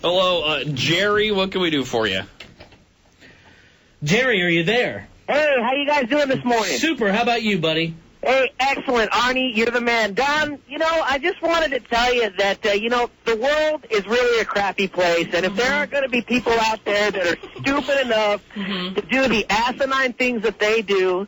Hello, Jerry. What can we do for you? Jerry, are you there? Hey, how you guys doing this morning? Super. How about you, buddy? Hey, excellent, Arnie. You're the man. Don, I just wanted to tell you that, the world is really a crappy place, and if there are going to be people out there that are stupid enough to do the asinine things that they do,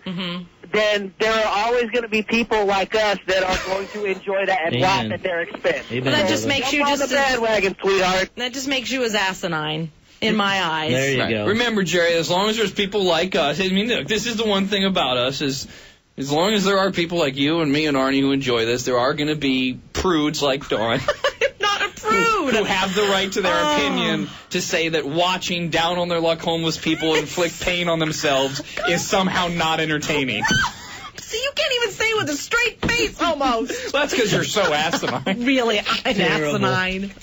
then there are always going to be people like us that are going to enjoy that and laugh at their expense. Well, that just makes you just on the bandwagon, sweetheart. That just makes you as asinine in my eyes. There you go. Remember, Jerry, as long as there's people like us, I mean, look, this is the one thing about us is as long as there are people like you and me and Arnie who enjoy this, there are going to be prudes like Dawn. Not a prude. Who have the right to their opinion to say that watching down on their luck homeless people inflict pain on themselves is somehow not entertaining. See, you can't even say it with a straight face almost. That's because you're so asinine. Really, I'm asinine.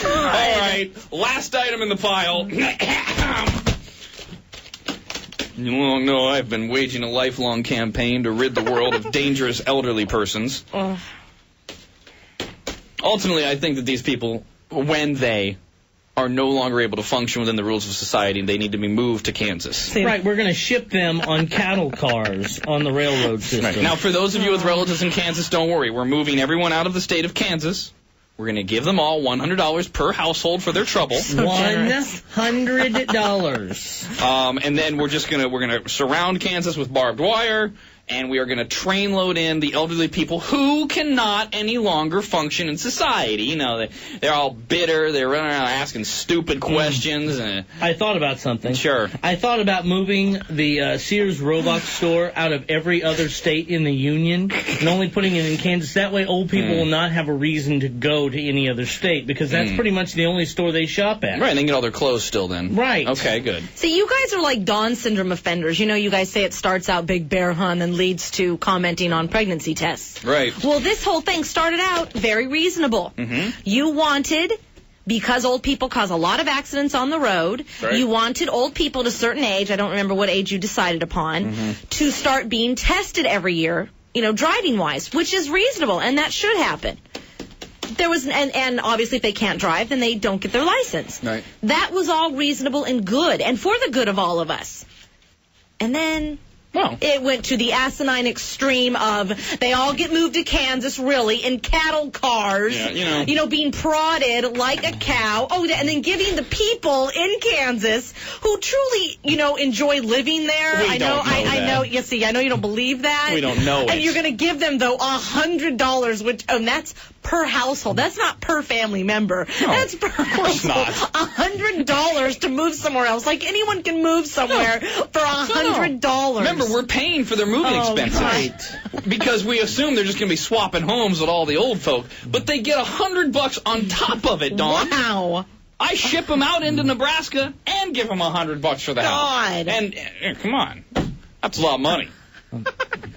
All right, last item in the pile. You all know I've been waging a lifelong campaign to rid the world of dangerous elderly persons. Ultimately, I think that these people, when they are no longer able to function within the rules of society, they need to be moved to Kansas. Right, we're going to ship them on cattle cars on the railroad system. Right. Now, for those of you with relatives in Kansas, don't worry. We're moving everyone out of the state of Kansas. We're going to give them all $100 per household for their trouble. $100. And then we're going to surround Kansas with barbed wire, and we are going to train load in the elderly people who cannot any longer function in society. You know, they're all bitter. They're running around asking stupid questions. I thought about something. Sure. I thought about moving the Sears Roebuck store out of every other state in the union and only putting it in Kansas. That way old people will not have a reason to go to any other state because that's pretty much the only store they shop at. Right, and they can get all their clothes still then. Right. Okay, good. See, you guys are like Down syndrome offenders. You know, you guys say it starts out big bear hunt and leads to commenting on pregnancy tests. Right. Well, this whole thing started out very reasonable. You wanted, because old people cause a lot of accidents on the road, you wanted old people at a certain age, I don't remember what age you decided upon, to start being tested every year, driving-wise, which is reasonable, and that should happen. There was, and obviously if they can't drive, then they don't get their license. Right. That was all reasonable and good, and for the good of all of us. And then it went to the asinine extreme of they all get moved to Kansas, really, in cattle cars, being prodded like a cow. Oh, and then giving the people in Kansas who truly, enjoy living there. I know. You see, I know you don't believe that. We don't know it. And you're going to give them, though, $100, which, that's per household. That's not per family member. No, that's per household. $100 to move somewhere else. Like anyone can move somewhere for $100. Remember, we're paying for their moving expenses. Right. Because we assume they're just going to be swapping homes with all the old folk. But they get $100 on top of it, Dawn. Wow. I ship them out into Nebraska and give them $100 for the house. And come on. That's a lot of money.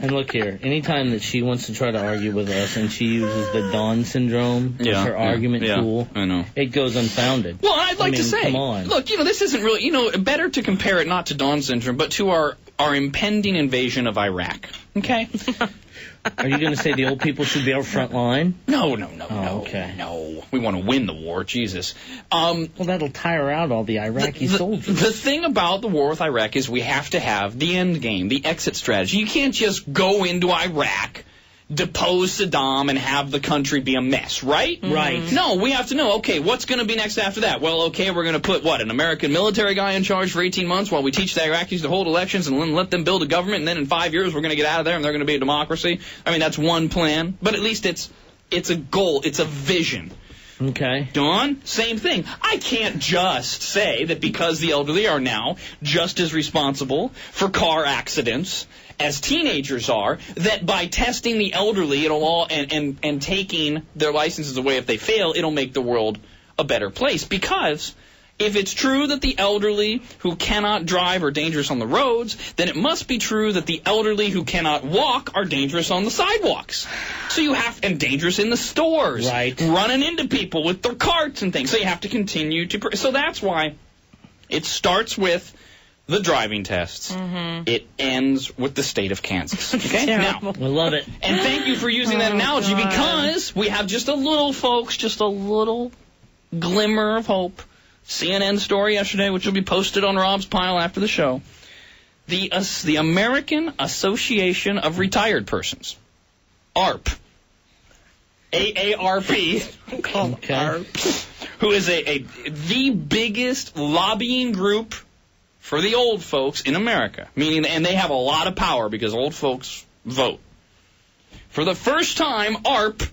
And look here, anytime that she wants to try to argue with us and she uses the Down syndrome as her argument tool, I know. It goes unfounded. Well, I'd like to say, come on. Look, this isn't really, better to compare it not to Down syndrome, but to our impending invasion of Iraq. Okay? Are you going to say the old people should be our front line? No. Okay. No. We want to win the war, Jesus. Well, that'll tire out all the Iraqi soldiers. The thing about the war with Iraq is we have to have the end game, the exit strategy. You can't just go into Iraq, depose Saddam, and have the country be a mess, right? Right. No, we have to know, okay, what's going to be next after that? Well, okay, we're going to put, an American military guy in charge for 18 months while we teach the Iraqis to hold elections and then let them build a government, and then in 5 years we're going to get out of there and they're going to be a democracy. I mean, that's one plan, but at least it's a goal, it's a vision. Okay. Dawn, same thing. I can't just say that because the elderly are now just as responsible for car accidents as teenagers are, that by testing the elderly it'll all and taking their licenses away if they fail, it'll make the world a better place. Because if it's true that the elderly who cannot drive are dangerous on the roads, then it must be true that the elderly who cannot walk are dangerous on the sidewalks. So you have, and dangerous in the stores, right, running into people with their carts and things. So you have to continue to, so that's why it starts with the driving tests. It ends with the state of Kansas. Okay? Now, I love it. And thank you for using that analogy because we have just a little, folks, just a little glimmer of hope. CNN story yesterday, which will be posted on Rob's pile after the show. The American Association of Retired Persons, AARP, AARP, called AARP, who is the biggest lobbying group for the old folks in America, meaning, and they have a lot of power because old folks vote. For the first time, AARP.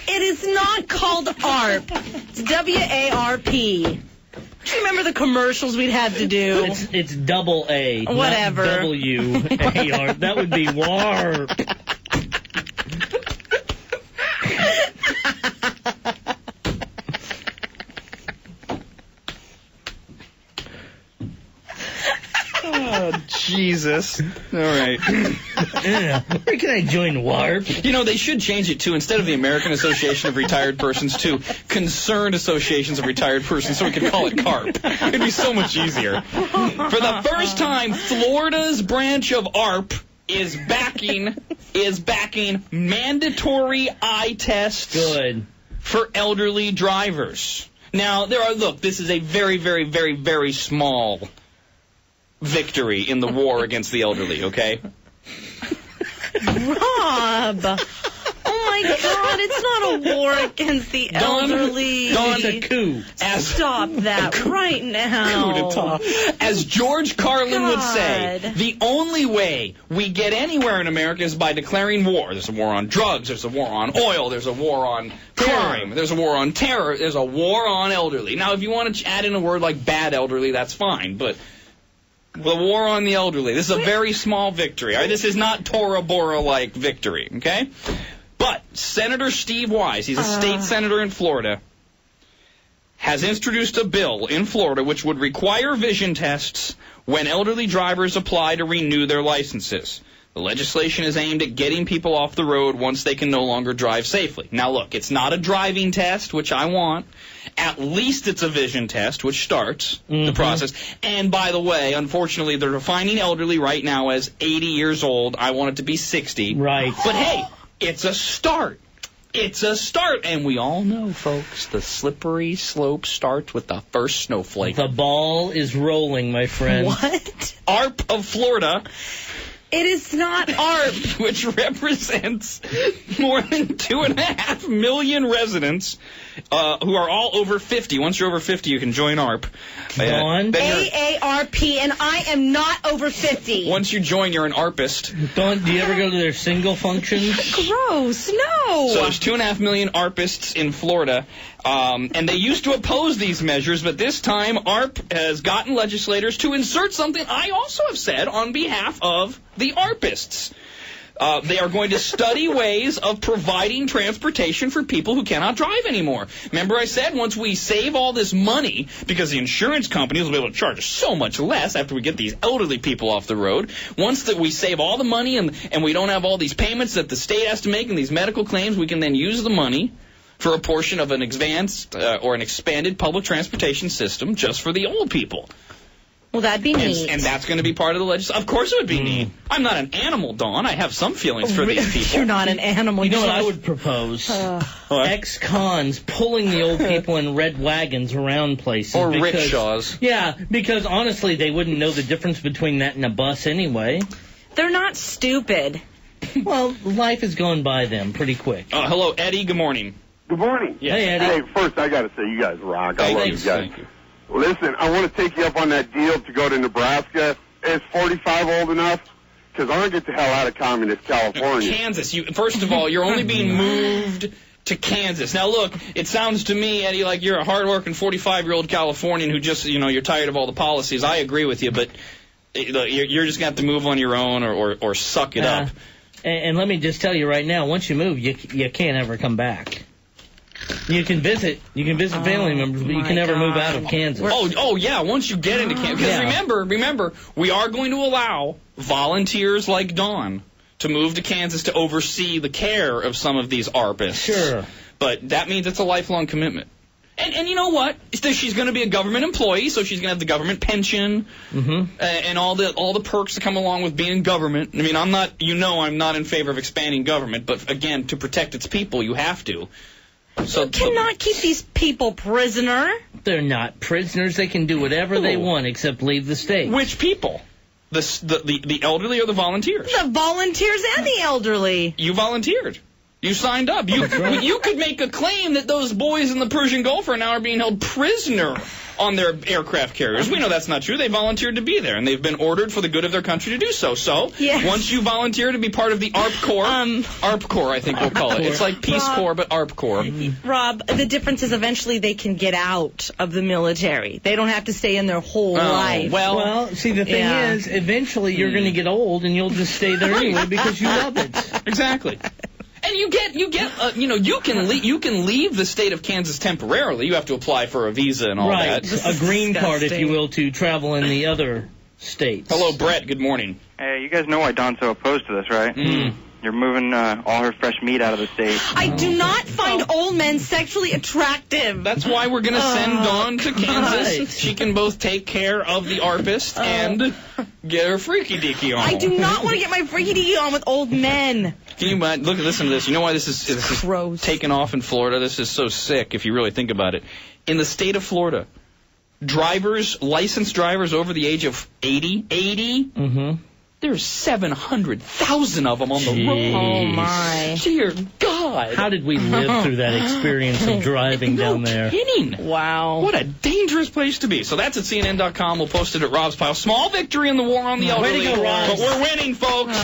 It is not called AARP. It's WARP. Do you remember the commercials we'd have to do? It's double A. Whatever. Not W-A-R. That would be WARP. Oh, Jesus. All right. Where can I join WARP? You know, they should change it to, instead of the American Association of Retired Persons, to Concerned Associations of Retired Persons, so we could call it CARP. It'd be so much easier. For the first time, Florida's branch of AARP is backing mandatory eye tests for elderly drivers. Now, this is a very, very, very, very small victory in the war against the elderly, okay? Rob! Oh my God, it's not a war against the elderly. It's a coup. Stop that right now. Coup d'etat. As George Carlin would say, the only way we get anywhere in America is by declaring war. There's a war on drugs, there's a war on oil, there's a war on crime, there's a war on terror, there's a war on elderly. Now, if you want to add in a word like bad elderly, that's fine, but the war on the elderly. This is a very small victory. Right? This is not Tora Bora-like victory, okay? But Senator Steve Wise, he's a state senator in Florida, has introduced a bill in Florida which would require vision tests when elderly drivers apply to renew their licenses. The legislation is aimed at getting people off the road once they can no longer drive safely. Now, look, it's not a driving test, which I want. At least it's a vision test, which starts the process. And, by the way, unfortunately, they're defining elderly right now as 80 years old. I want it to be 60. Right. But, hey, it's a start. It's a start. And we all know, folks, the slippery slope starts with the first snowflake. The ball is rolling, my friend. What? AARP of Florida. It is not AARP. Which represents more than 2.5 million residents who are all over 50. Once you're over 50, you can join AARP. AARP, and I am not over 50. Once you join, you're an AARPist. Dawn, do you ever go to their single functions? Gross, no. So there's 2.5 million AARPists in Florida, and they used to oppose these measures, but this time AARP has gotten legislators to insert something I also have said on behalf of the AARPists. They are going to study ways of providing transportation for people who cannot drive anymore. Remember I said once we save all this money, because the insurance companies will be able to charge us so much less after we get these elderly people off the road, once that we save all the money and we don't have all these payments that the state has to make and these medical claims, we can then use the money for a portion of an advanced or an expanded public transportation system just for the old people. Well, that'd be neat. And that's going to be part of the legislation. Of course it would be neat. I'm not an animal, Dawn. I have some feelings for these people. You're not an animal. You know what I would propose? Ex-cons pulling the old people in red wagons around places. Or rickshaws. Yeah, because honestly, they wouldn't know the difference between that and a bus anyway. They're not stupid. Well, life has gone by them pretty quick. Hello, Eddie. Good morning. Good morning. Yes. Hey, Eddie. Hey, first I got to say, you guys rock. I love you guys. Thank you. Listen, I want to take you up on that deal to go to Nebraska. Is 45 old enough? Because I want to get the hell out of communist California. Kansas. First of all, you're only being moved to Kansas. Now, look, it sounds to me, Eddie, like you're a hard-working 45-year-old Californian who just, you're tired of all the policies. I agree with you, but you're just going to have to move on your own or suck it up. And let me just tell you right now, once you move, you can't ever come back. You can visit family members, but you can never move out of Kansas. Oh yeah, once you get into Kansas. Because remember, we are going to allow volunteers like Dawn to move to Kansas to oversee the care of some of these AARPists. Sure. But that means it's a lifelong commitment. And you know what? She's going to be a government employee, so she's going to have the government pension and all the perks that come along with being in government. I mean, I'm not in favor of expanding government, but again, to protect its people, you have to. So You cannot keep these people prisoner. They're not prisoners. They can do whatever they want except leave the state. Which people? The elderly or the volunteers? The volunteers and the elderly. You volunteered. You signed up. You could make a claim that those boys in the Persian Gulf are now being held prisoner on their aircraft carriers. We know that's not true. They volunteered to be there, and they've been ordered for the good of their country to do so. So, once you volunteer to be part of the ARP Corps, ARP Corps, I think we'll call it. It's like Peace Corps, but ARP Corps. Rob, the difference is eventually they can get out of the military. They don't have to stay in their whole life. Well, see, the thing is, eventually you're going to get old, and you'll just stay there anyway because you love it. Exactly. And you can leave the state of Kansas temporarily. You have to apply for a visa and all that. A green card, if you will, to travel in the other states. Hello, Brett. Good morning. Hey, you guys know why Dawn's so opposed to this, right? You're moving all her fresh meat out of the state. I do not find old men sexually attractive. That's why we're going to send Dawn to Kansas. Right. She can both take care of the ARPist and get her freaky deaky on. I do not want to get my freaky deaky on with old men. Can you listen to this? You know why this is taken off in Florida? This is so sick if you really think about it. In the state of Florida, licensed drivers over the age of 80, there's 700,000 of them on the road. Oh, my. Dear God. How did we live through that experience of driving down there? No kidding. Wow. What a dangerous place to be. So that's at CNN.com. We'll post it at Rob's Pile. Small victory in the war on the elderly. Way to go, Rob. But we're winning, folks.